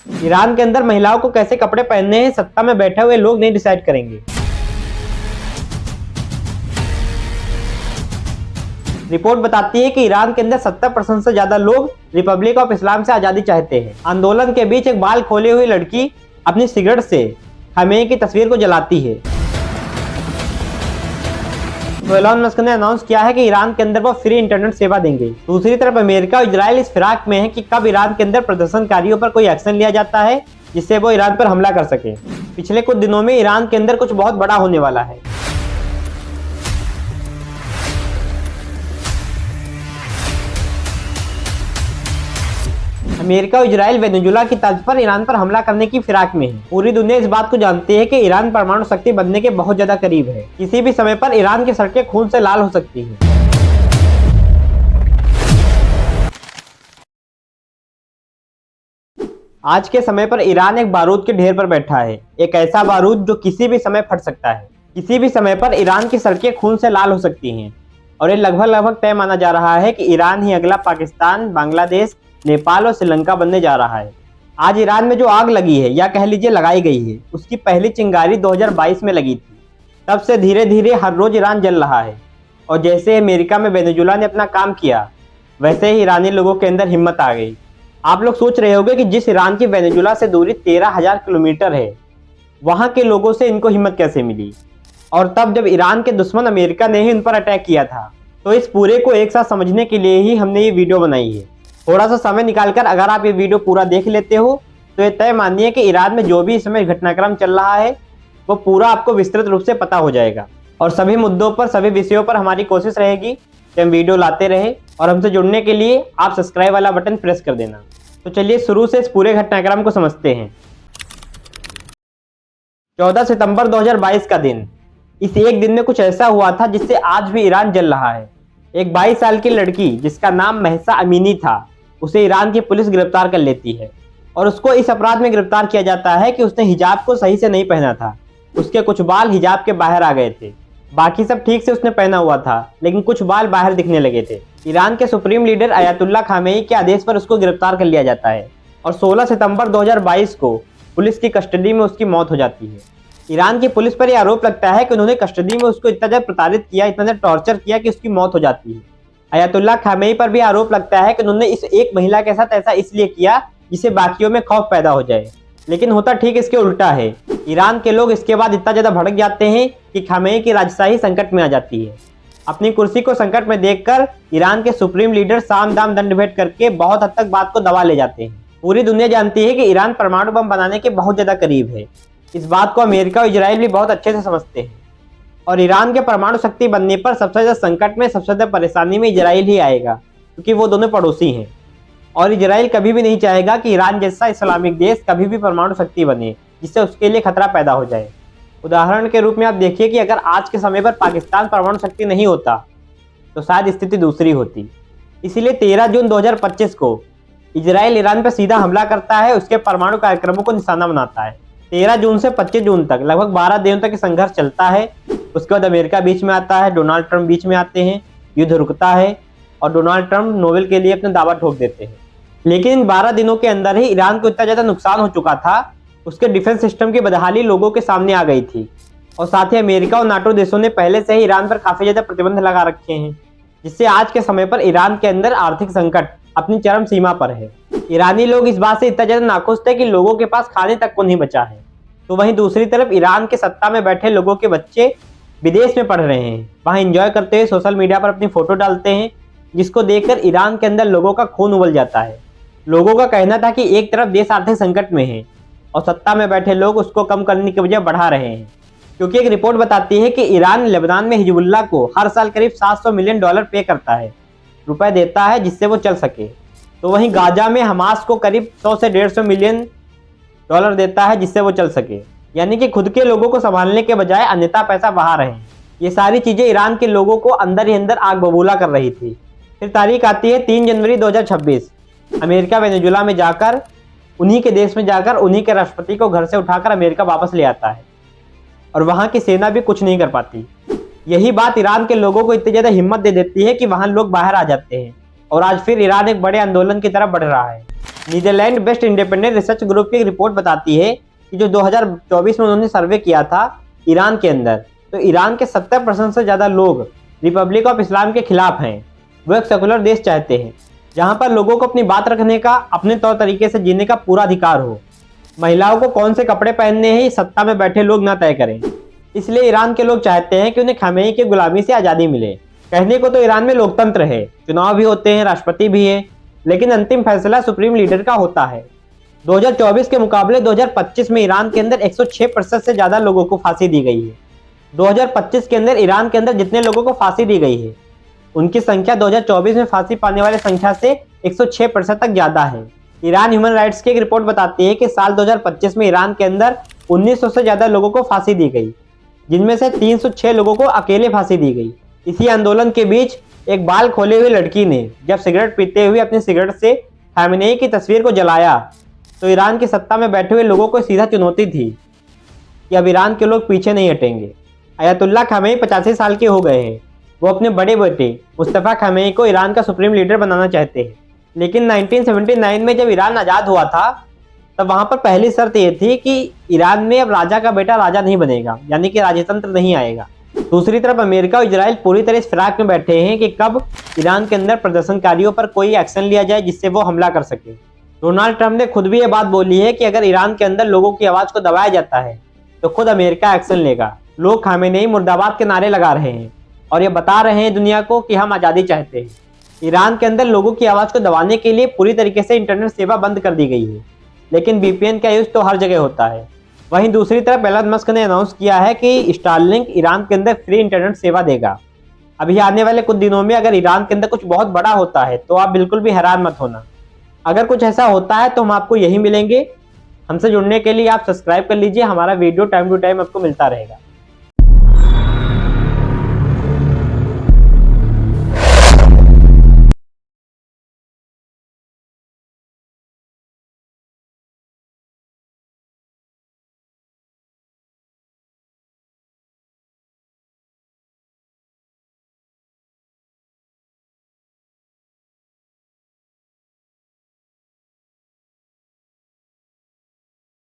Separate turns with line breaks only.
Iran के अंदर महिलाओं को कैसे कपड़े पहनने हैं सत्ता में बैठे हुए लोग नहीं डिसाइड करेंगे। रिपोर्ट बताती है कि ईरान के अंदर 70% से ज्यादा लोग रिपब्लिक ऑफ इस्लाम से आजादी चाहते हैं। आंदोलन के बीच एक बाल खोली हुई लड़की अपनी सिगरेट से खामेनी की तस्वीर को जलाती है। तो एलन मस्क ने अनाउंस किया है कि ईरान के अंदर वो फ्री इंटरनेट सेवा देंगे। दूसरी तरफ अमेरिका और इजराइल इस फिराक में है कि कब ईरान के अंदर प्रदर्शनकारियों पर कोई एक्शन लिया जाता है जिससे वो ईरान पर हमला कर सके। पिछले कुछ दिनों में ईरान के अंदर कुछ बहुत बड़ा होने वाला है। अमेरिका और इजराइल वेनेजुला की तर्ज पर ईरान पर हमला करने की फिराक में है। पूरी दुनिया इस बात को जानती है कि ईरान परमाणु शक्ति बनने के बहुत ज्यादा करीब है। किसी भी समय पर ईरान की सड़कें खून से लाल हो सकती हैं। आज के समय पर ईरान एक बारूद के ढेर पर बैठा है, एक ऐसा बारूद जो किसी भी समय फट सकता है। किसी भी समय पर ईरान की सड़कें खून से लाल हो सकती हैं और ये लगभग तय माना जा रहा है कि ईरान ही अगला पाकिस्तान, बांग्लादेश, नेपाल और श्रीलंका बनने जा रहा है। आज ईरान में जो आग लगी है या कह लीजिए लगाई गई है, उसकी पहली चिंगारी 2022 में लगी थी। तब से धीरे धीरे हर रोज ईरान जल रहा है और जैसे अमेरिका में वेनेजुला ने अपना काम किया, वैसे ही ईरानी लोगों के अंदर हिम्मत आ गई। आप लोग सोच रहे होंगे कि जिस ईरान की वेनेजुला से दूरी 13,000 किलोमीटर है, वहां के लोगों से इनको हिम्मत कैसे मिली। और तब जब ईरान के दुश्मन अमेरिका ने ही उन पर अटैक किया था। तो इस पूरे को एक साथ समझने के लिए ही हमने ये वीडियो बनाई है। थोड़ा सा समय निकालकर अगर आप ये वीडियो पूरा देख लेते हो तो ये तय मानिए कि ईरान में जो भी इस समय घटनाक्रम चल रहा है वो पूरा आपको विस्तृत रूप से पता हो जाएगा। और सभी मुद्दों पर, सभी विषयों पर हमारी कोशिश रहेगी कि हम वीडियो लाते रहे। और हमसे जुड़ने के लिए आप सब्सक्राइब वाला बटन प्रेस कर देना। तो चलिए शुरू से इस पूरे घटनाक्रम को समझते हैं। 14 सितंबर 2022 का दिन, इस एक दिन में कुछ ऐसा हुआ था जिससे आज भी ईरान जल रहा है। एक 22 साल की लड़की जिसका नाम महसा अमीनी था, उसे ईरान की पुलिस गिरफ्तार कर लेती है और उसको इस अपराध में गिरफ्तार किया जाता है कि उसने हिजाब को सही से नहीं पहना था। उसके कुछ बाल हिजाब के बाहर आ गए थे, बाकी सब ठीक से उसने पहना हुआ था, लेकिन कुछ बाल बाहर दिखने लगे थे। ईरान के सुप्रीम लीडर अयातुल्ला खामेनी के आदेश पर उसको गिरफ्तार कर लिया जाता है और 16 सितंबर 2022 को पुलिस की कस्टडी में उसकी मौत हो जाती है। ईरान की पुलिस पर यह आरोप लगता है कि उन्होंने कस्टडी में उसको इतना ज्यादा प्रताड़ित किया, इतना ज्यादा टॉर्चर किया कि उसकी मौत हो जाती है। अयातुल्ला खामेनी पर भी आरोप लगता है कि उन्होंने इस एक महिला के साथ ऐसा इसलिए किया जिससे बाकियों में खौफ पैदा हो जाए, लेकिन होता ठीक इसके उल्टा है। ईरान के लोग इसके बाद इतना ज्यादा भड़क जाते हैं कि खामेनी की राजशाही संकट में आ जाती है। अपनी कुर्सी को संकट में देखकर ईरान के सुप्रीम लीडर साम दाम दंड भेंट करके बहुत हद तक बात को दबा ले जाते हैं। पूरी दुनिया जानती है कि ईरान परमाणु बम बनाने के बहुत ज्यादा करीब है। इस बात को अमेरिका और इजराइल भी बहुत अच्छे से समझते हैं और ईरान के परमाणु शक्ति बनने पर सबसे ज्यादा संकट में, सबसे ज्यादा परेशानी में इजराइल ही आएगा, क्योंकि वो दोनों पड़ोसी हैं। और इजराइल कभी भी नहीं चाहेगा कि ईरान जैसा इस्लामिक देश कभी भी परमाणु शक्ति बने जिससे उसके लिए खतरा पैदा हो जाए। उदाहरण के रूप में आप देखिए कि अगर आज के समय पर पाकिस्तान परमाणु शक्ति नहीं होता तो शायद स्थिति दूसरी होती। इसीलिए 13 जून 2025 को इजराइल ईरान पर सीधा हमला करता है, उसके परमाणु कार्यक्रमों को निशाना बनाता है। 13 जून से 25 जून तक लगभग 12 दिनों तक संघर्ष चलता है। उसके बाद अमेरिका बीच में आता है, डोनाल्ड ट्रंप बीच में आते हैं, युद्ध रुकता है और डोनाल्ड ट्रंप नोबेल के लिए अपना दावा ठोक देते हैं। लेकिन इन 12 दिनों के अंदर ही ईरान को इतना ज्यादा नुकसान हो चुका था, उसके डिफेंस सिस्टम की बदहाली लोगों के सामने आ गई थी। और साथ ही अमेरिका और नाटो देशों ने पहले से ही ईरान पर काफी ज्यादा प्रतिबंध लगा रखे हैं, जिससे आज के समय पर ईरान के अंदर आर्थिक संकट अपनी चरम सीमा पर है। ईरानी लोग इस बात से इतना ज्यादा नाखुश थे कि लोगों के पास खाने तक को नहीं बचा है। तो वहीं दूसरी तरफ ईरान के सत्ता में बैठे लोगों के बच्चे विदेश में पढ़ रहे हैं, वहां एंजॉय करते हुए सोशल मीडिया पर अपनी फोटो डालते हैं, जिसको देखकर ईरान के अंदर लोगों का खून उबल जाता है। लोगों का कहना था कि एक तरफ देश आर्थिक संकट में है और सत्ता में बैठे लोग उसको कम करने की वजह बढ़ा रहे हैं, क्योंकि एक रिपोर्ट बताती है कि ईरान लेबनान में हिजबुल्लाह को हर साल करीब $700 मिलियन पे करता है, रुपए देता है जिससे वो चल सके। तो वहीं गाजा में हमास को करीब 100 से 150 मिलियन डॉलर देता है जिससे वो चल सके। यानी कि खुद के लोगों को संभालने के बजाय अन्यथा पैसा बहा रहे हैं। ये सारी चीजें ईरान के लोगों को अंदर ही अंदर आग बबूला कर रही थी। फिर तारीख आती है 3 जनवरी 2026। अमेरिका वेनेजुला में जाकर, उन्हीं के देश में जाकर उन्हीं के राष्ट्रपति को घर से उठाकर अमेरिका वापस ले आता है और वहां की सेना भी कुछ नहीं कर पाती। यही बात ईरान के लोगों को इतनी ज्यादा हिम्मत दे देती है कि वहां लोग बाहर आ जाते हैं और आज फिर ईरान एक बड़े आंदोलन की तरफ बढ़ रहा है। Netherland based independent research group की एक रिपोर्ट बताती है कि जो 2024 में उन्होंने सर्वे किया था ईरान के अंदर, तो ईरान के 70% से ज़्यादा लोग रिपब्लिक ऑफ इस्लाम के खिलाफ हैं। वो एक सेकुलर देश चाहते हैं जहां पर लोगों को अपनी बात रखने का, अपने तौर तरीके से जीने का पूरा अधिकार हो। महिलाओं को कौन से कपड़े पहनने हैं, सत्ता में बैठे लोग ना तय करें। इसलिए ईरान के लोग चाहते हैं कि उन्हें खामेनी की गुलामी से आज़ादी मिले। कहने को तो ईरान में लोकतंत्र है, चुनाव भी होते हैं, राष्ट्रपति भी है, लेकिन अंतिम फैसला सुप्रीम लीडर का होता है। 2024 के मुकाबले 2025 में ईरान के अंदर 106% से ज़्यादा लोगों को फांसी दी गई है। 2025 के अंदर ईरान के अंदर जितने लोगों को फांसी दी गई है, उनकी संख्या 2024 में फांसी पाने वाले संख्या से 106% तक ज़्यादा है। ईरान ह्यूमन राइट्स की एक रिपोर्ट बताती है कि साल 2025 में ईरान के अंदर 1900 से ज़्यादा लोगों को फांसी दी गई, जिनमें से 306 लोगों को अकेले फांसी दी गई। इसी आंदोलन के बीच एक बाल खोले हुए लड़की ने जब सिगरेट पीते हुए अपनी सिगरेट से खामेनी की तस्वीर को जलाया, तो ईरान की सत्ता में बैठे हुए लोगों को सीधा चुनौती थी कि अब ईरान के लोग पीछे नहीं हटेंगे। अयतुल्ला खामेनी 85 साल के हो गए हैं। वो अपने बड़े बेटे मुस्तफ़ा खामेनी को ईरान का सुप्रीम लीडर बनाना चाहते हैं, लेकिन 1979 में जब ईरान आज़ाद हुआ था, तब वहाँ पर पहली शर्त ये थी कि ईरान में अब राजा का बेटा राजा नहीं बनेगा, यानी कि राजतंत्र नहीं आएगा। दूसरी तरफ अमेरिका और इजराइल पूरी तरह इस फिराक में बैठे हैं कि कब ईरान के अंदर प्रदर्शनकारियों पर कोई एक्शन लिया जाए जिससे वो हमला कर सके। डोनाल्ड ट्रंप ने खुद भी ये बात बोली है कि अगर ईरान के अंदर लोगों की आवाज़ को दबाया जाता है तो खुद अमेरिका एक्शन लेगा। लोग खामेनी मुर्दाबाद के नारे लगा रहे हैं और ये बता रहे हैं दुनिया को कि हम आज़ादी चाहते हैं। ईरान के अंदर लोगों की आवाज़ को दबाने के लिए पूरी तरीके से इंटरनेट सेवा बंद कर दी गई है, लेकिन VPN का यूज़ तो हर जगह होता है। वहीं दूसरी तरफ एलन मस्क ने अनाउंस किया है कि स्टारलिंक ईरान के अंदर फ्री इंटरनेट सेवा देगा। अभी आने वाले कुछ दिनों में अगर ईरान के अंदर कुछ बहुत बड़ा होता है तो आप बिल्कुल भी हैरान मत होना। अगर कुछ ऐसा होता है तो हम आपको यही मिलेंगे। हमसे जुड़ने के लिए आप सब्सक्राइब कर लीजिए, हमारा वीडियो टाइम टू टाइम आपको मिलता रहेगा।